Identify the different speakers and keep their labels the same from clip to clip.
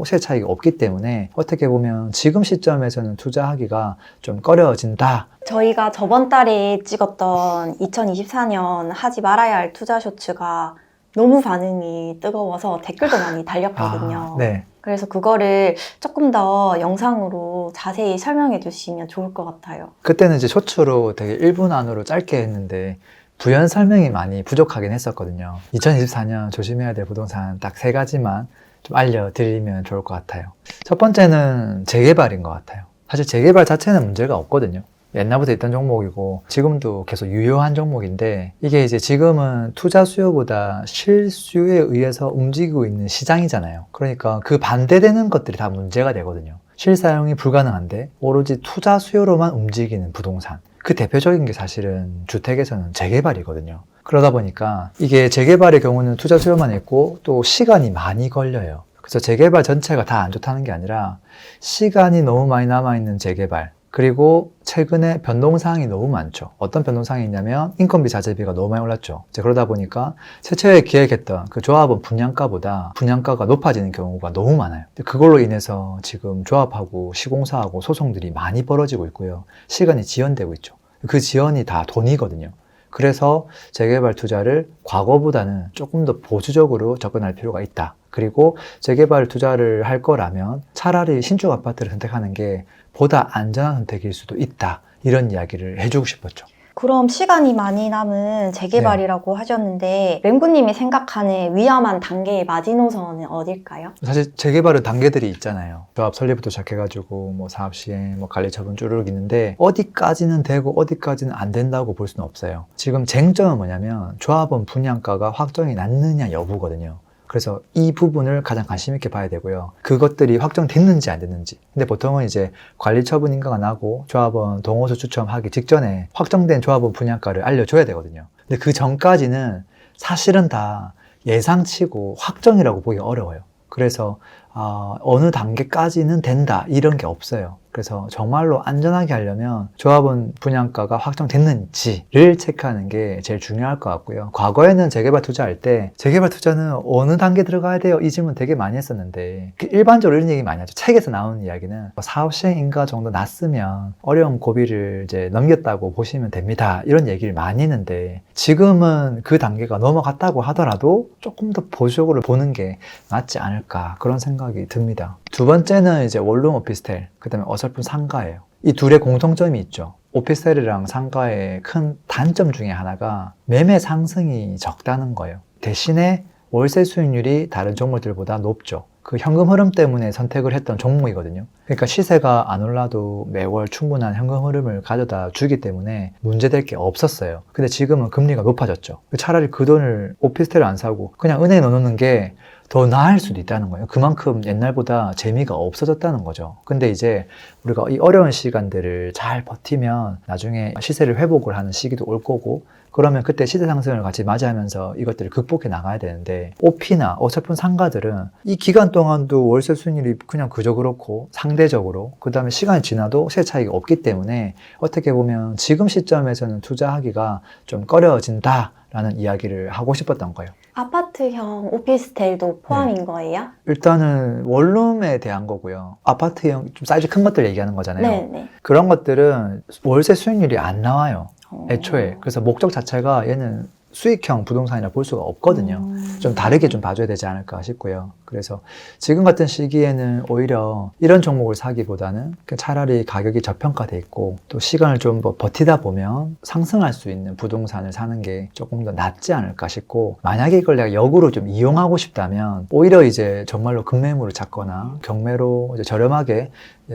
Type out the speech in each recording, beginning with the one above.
Speaker 1: 시세 차익이 없기 때문에 어떻게 보면 지금 시점에서는 투자하기가 좀 꺼려진다.
Speaker 2: 저희가 저번 달에 찍었던 2024년 하지 말아야 할 투자 쇼츠가 너무 반응이 뜨거워서 댓글도 많이 달렸거든요.
Speaker 1: 네.
Speaker 2: 그래서 그거를 조금 더 영상으로 자세히 설명해 주시면 좋을 것 같아요.
Speaker 1: 그때는 이제 쇼츠로 되게 1분 안으로 짧게 했는데 부연 설명이 많이 부족하긴 했었거든요. 2024년 조심해야 될 부동산 딱 3가지만 좀 알려드리면 좋을 것 같아요. 첫 번째는 재개발인 것 같아요. 사실 재개발 자체는 문제가 없거든요. 옛날부터 있던 종목이고 지금도 계속 유효한 종목인데 이게 이제 지금은 투자 수요보다 실수요에 의해서 움직이고 있는 시장이잖아요. 그러니까 그 반대되는 것들이 다 문제가 되거든요. 실사용이 불가능한데 오로지 투자 수요로만 움직이는 부동산. 그 대표적인 게 사실은 주택에서는 재개발이거든요. 그러다 보니까 이게 재개발의 경우는 투자 수요만 있고 또 시간이 많이 걸려요. 그래서 재개발 전체가 다 안 좋다는 게 아니라 시간이 너무 많이 남아있는 재개발, 그리고 최근에 변동사항이 너무 많죠. 어떤 변동사항이 있냐면 인건비 자재비가 너무 많이 올랐죠. 이제 그러다 보니까 최초에 기획했던 그 조합원 분양가보다 분양가가 높아지는 경우가 너무 많아요. 그걸로 인해서 지금 조합하고 시공사하고 소송들이 많이 벌어지고 있고요. 시간이 지연되고 있죠. 그 지연이 다 돈이거든요. 그래서 재개발 투자를 과거보다는 조금 더 보수적으로 접근할 필요가 있다. 그리고 재개발 투자를 할 거라면 차라리 신축 아파트를 선택하는 게 보다 안전한 선택일 수도 있다. 이런 이야기를 해주고 싶었죠.
Speaker 2: 그럼 시간이 많이 남은 재개발이라고 하셨는데 램구님이 생각하는 위험한 단계의 마지노선은 어딜까요?
Speaker 1: 사실 재개발은 단계들이 있잖아요. 조합 설립부터 시작해가지고 뭐 사업 시행, 뭐 관리 처분 쭈르륵 있는데 어디까지는 되고 어디까지는 안 된다고 볼 수는 없어요. 지금 쟁점은 뭐냐면 조합원 분양가가 확정이 났느냐 여부거든요. 그래서 이 부분을 가장 관심 있게 봐야 되고요. 그것들이 확정됐는지 안 됐는지. 근데 보통은 이제 관리 처분 인가가 나고 조합원 동호수 추첨하기 직전에 확정된 조합원 분양가를 알려줘야 되거든요. 근데 그 전까지는 사실은 다 예상치고 확정이라고 보기 어려워요. 그래서 어느 단계까지는 된다 이런 게 없어요. 그래서 정말로 안전하게 하려면 조합원 분양가가 확정됐는지를 체크하는 게 제일 중요할 것 같고요. 과거에는 재개발 투자할 때 재개발 투자는 어느 단계 들어가야 돼요? 이 질문 되게 많이 했었는데 일반적으로 이런 얘기 많이 하죠. 책에서 나오는 이야기는 사업 시행 인가 정도 났으면 어려운 고비를 이제 넘겼다고 보시면 됩니다. 이런 얘기를 많이 했는데 지금은 그 단계가 넘어갔다고 하더라도 조금 더 보수적으로 보는 게 낫지 않을까 그런 생각이 듭니다. 두 번째는 이제 원룸 오피스텔, 그 다음에 어설픈 상가예요. 이 둘의 공통점이 있죠. 오피스텔이랑 상가의 큰 단점 중에 하나가 매매 상승이 적다는 거예요. 대신에 월세 수익률이 다른 종목들보다 높죠. 그 현금 흐름 때문에 선택을 했던 종목이거든요. 그러니까 시세가 안 올라도 매월 충분한 현금 흐름을 가져다 주기 때문에 문제될 게 없었어요. 근데 지금은 금리가 높아졌죠. 차라리 그 돈을 오피스텔을 안 사고 그냥 은행에 넣어놓는 게 더 나을 수도 있다는 거예요. 그만큼 옛날보다 재미가 없어졌다는 거죠. 근데 이제 우리가 이 어려운 시간들을 잘 버티면 나중에 시세를 회복을 하는 시기도 올 거고 그러면 그때 시세 상승을 같이 맞이하면서 이것들을 극복해 나가야 되는데 오피나 어설픈 상가들은 이 기간 동안도 월세 수익률이 그냥 그저 그렇고 상대적으로 그 다음에 시간이 지나도 시세 차이가 없기 때문에 어떻게 보면 지금 시점에서는 투자하기가 좀 꺼려진다 라는 이야기를 하고 싶었던 거예요.
Speaker 2: 아파트형 오피스텔도 포함인 거예요?
Speaker 1: 일단은 원룸에 대한 거고요. 아파트형 좀 사이즈 큰 것들 얘기하는 거잖아요.
Speaker 2: 네.
Speaker 1: 그런 것들은 월세 수익률이 안 나와요. 애초에. 그래서 목적 자체가 얘는 수익형 부동산이라 볼 수가 없거든요. 좀 다르게 좀 봐줘야 되지 않을까 싶고요. 그래서 지금 같은 시기에는 오히려 이런 종목을 사기보다는 차라리 가격이 저평가돼 있고 또 시간을 좀 버티다 보면 상승할 수 있는 부동산을 사는 게 조금 더 낫지 않을까 싶고 만약에 이걸 내가 역으로 좀 이용하고 싶다면 오히려 이제 정말로 급매물을 찾거나 경매로 이제 저렴하게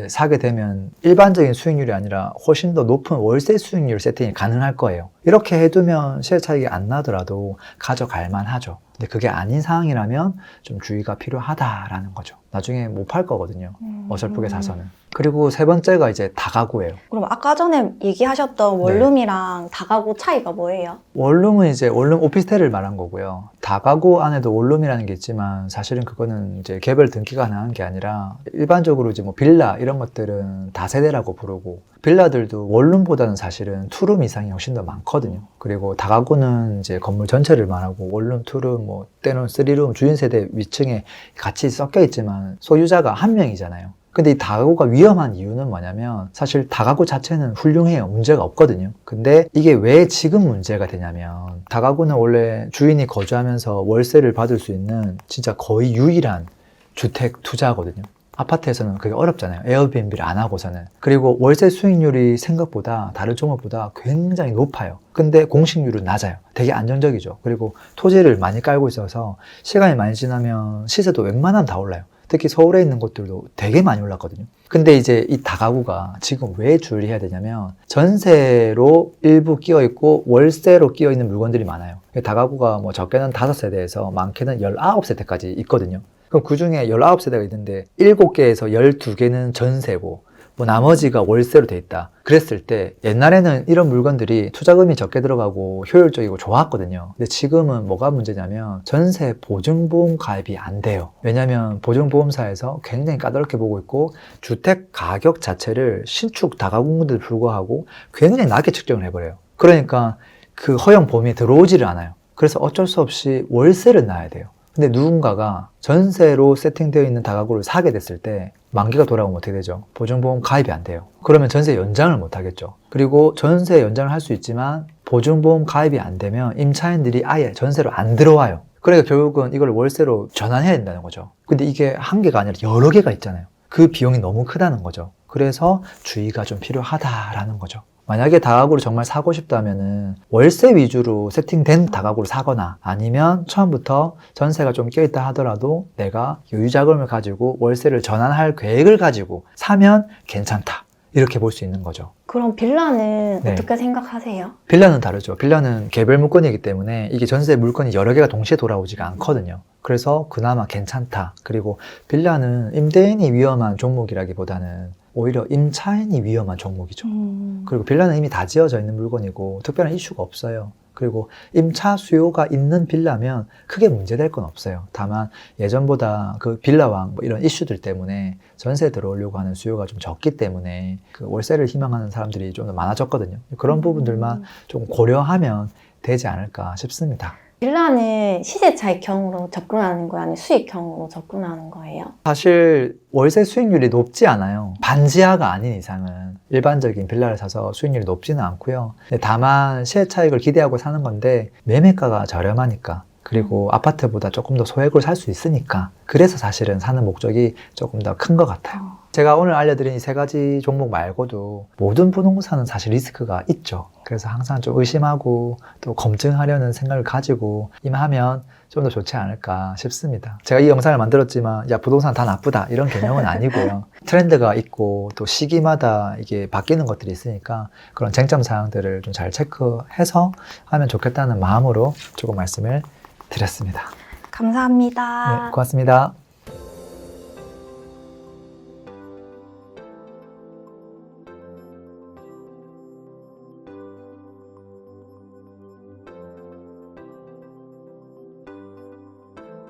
Speaker 1: 사게 되면 일반적인 수익률이 아니라 훨씬 더 높은 월세 수익률 세팅이 가능할 거예요. 이렇게 해두면 시세 차익이 안 나더라도 가져갈 만하죠. 근데 그게 아닌 상황이라면 좀 주의가 필요하다라는 거죠. 나중에 못 팔 거거든요. 어설프게 사서는. 그리고 세 번째가 이제 다가구예요.
Speaker 2: 그럼 아까 전에 얘기하셨던 원룸이랑 다가구 차이가 뭐예요?
Speaker 1: 원룸은 이제 원룸 오피스텔을 말한 거고요. 다가구 안에도 원룸이라는 게 있지만 사실은 그거는 이제 개별 등기가 가능한 게 아니라 일반적으로 이제 뭐 빌라 이런 것들은 다세대라고 부르고 빌라들도 원룸보다는 사실은 투룸 이상이 훨씬 더 많거든요. 그리고 다가구는 이제 건물 전체를 말하고 원룸, 투룸, 뭐 때로는 쓰리룸, 주인 세대 위층에 같이 섞여 있지만 소유자가 한 명이잖아요. 근데 이 다가구가 위험한 이유는 뭐냐면 사실 다가구 자체는 훌륭해요. 문제가 없거든요. 근데 이게 왜 지금 문제가 되냐면 다가구는 원래 주인이 거주하면서 월세를 받을 수 있는 진짜 거의 유일한 주택 투자거든요. 아파트에서는 그게 어렵잖아요. 에어비앤비를 안 하고서는. 그리고 월세 수익률이 생각보다 다른 종목보다 굉장히 높아요. 근데 공식률은 낮아요. 되게 안정적이죠. 그리고 토지를 많이 깔고 있어서 시간이 많이 지나면 시세도 웬만하면 다 올라요. 특히 서울에 있는 곳들도 되게 많이 올랐거든요. 근데 이제 이 다가구가 지금 왜 주의해야 되냐면 전세로 일부 끼어 있고 월세로 끼어 있는 물건들이 많아요. 다가구가 뭐 적게는 5세대에서 많게는 19세대까지 있거든요. 그럼 그 중에 19세대가 있는데 7개에서 12개는 전세고 뭐 나머지가 월세로 돼 있다. 그랬을 때 옛날에는 이런 물건들이 투자금이 적게 들어가고 효율적이고 좋았거든요. 근데 지금은 뭐가 문제냐면 전세 보증보험 가입이 안 돼요. 왜냐면 보증보험사에서 굉장히 까다롭게 보고 있고 주택 가격 자체를 신축 다가구인데도 불구하고 굉장히 낮게 측정을 해버려요. 그러니까 그 허용 범위에 들어오지를 않아요. 그래서 어쩔 수 없이 월세를 놔야 돼요. 근데 누군가가 전세로 세팅되어 있는 다가구를 사게 됐을 때 만기가 돌아오면 어떻게 되죠? 보증보험 가입이 안 돼요. 그러면 전세 연장을 못 하겠죠. 그리고 전세 연장을 할 수 있지만 보증보험 가입이 안 되면 임차인들이 아예 전세로 안 들어와요. 그러니까 결국은 이걸 월세로 전환해야 된다는 거죠. 근데 이게 한 개가 아니라 여러 개가 있잖아요. 그 비용이 너무 크다는 거죠. 그래서 주의가 좀 필요하다라는 거죠. 만약에 다가구를 정말 사고 싶다면은 월세 위주로 세팅된 다가구를 사거나 아니면 처음부터 전세가 좀 껴있다 하더라도 내가 여유 자금을 가지고 월세를 전환할 계획을 가지고 사면 괜찮다. 이렇게 볼 수 있는 거죠.
Speaker 2: 그럼 빌라는
Speaker 1: 네.
Speaker 2: 어떻게 생각하세요?
Speaker 1: 빌라는 다르죠. 빌라는 개별 물건이기 때문에 이게 전세 물건이 여러 개가 동시에 돌아오지가 않거든요. 그래서 그나마 괜찮다. 그리고 빌라는 임대인이 위험한 종목이라기보다는 오히려 임차인이 위험한 종목이죠. 그리고 빌라는 이미 다 지어져 있는 물건이고 특별한 이슈가 없어요. 그리고 임차 수요가 있는 빌라면 크게 문제될 건 없어요. 다만 예전보다 그 빌라왕 뭐 이런 이슈들 때문에 전세 들어오려고 하는 수요가 좀 적기 때문에 그 월세를 희망하는 사람들이 좀 더 많아졌거든요. 그런 부분들만 좀 고려하면 되지 않을까 싶습니다.
Speaker 2: 빌라는 시세 차익형으로 접근하는 거예요? 아니면 수익형으로 접근하는 거예요?
Speaker 1: 사실 월세 수익률이 높지 않아요. 반지하가 아닌 이상은 일반적인 빌라를 사서 수익률이 높지는 않고요. 다만 시세 차익을 기대하고 사는 건데 매매가가 저렴하니까 그리고 아파트보다 조금 더 소액으로 살 수 있으니까 그래서 사실은 사는 목적이 조금 더 큰 것 같아요. 제가 오늘 알려드린 이 3가지 종목 말고도 모든 부동산은 사실 리스크가 있죠. 그래서 항상 좀 의심하고 또 검증하려는 생각을 가지고 임하면 좀 더 좋지 않을까 싶습니다. 제가 이 영상을 만들었지만 야 부동산 다 나쁘다 이런 개념은 아니고요. 트렌드가 있고 또 시기마다 이게 바뀌는 것들이 있으니까 그런 쟁점 사항들을 좀 잘 체크해서 하면 좋겠다는 마음으로 조금 말씀을 드렸습니다.
Speaker 2: 감사합니다.
Speaker 1: 네, 고맙습니다.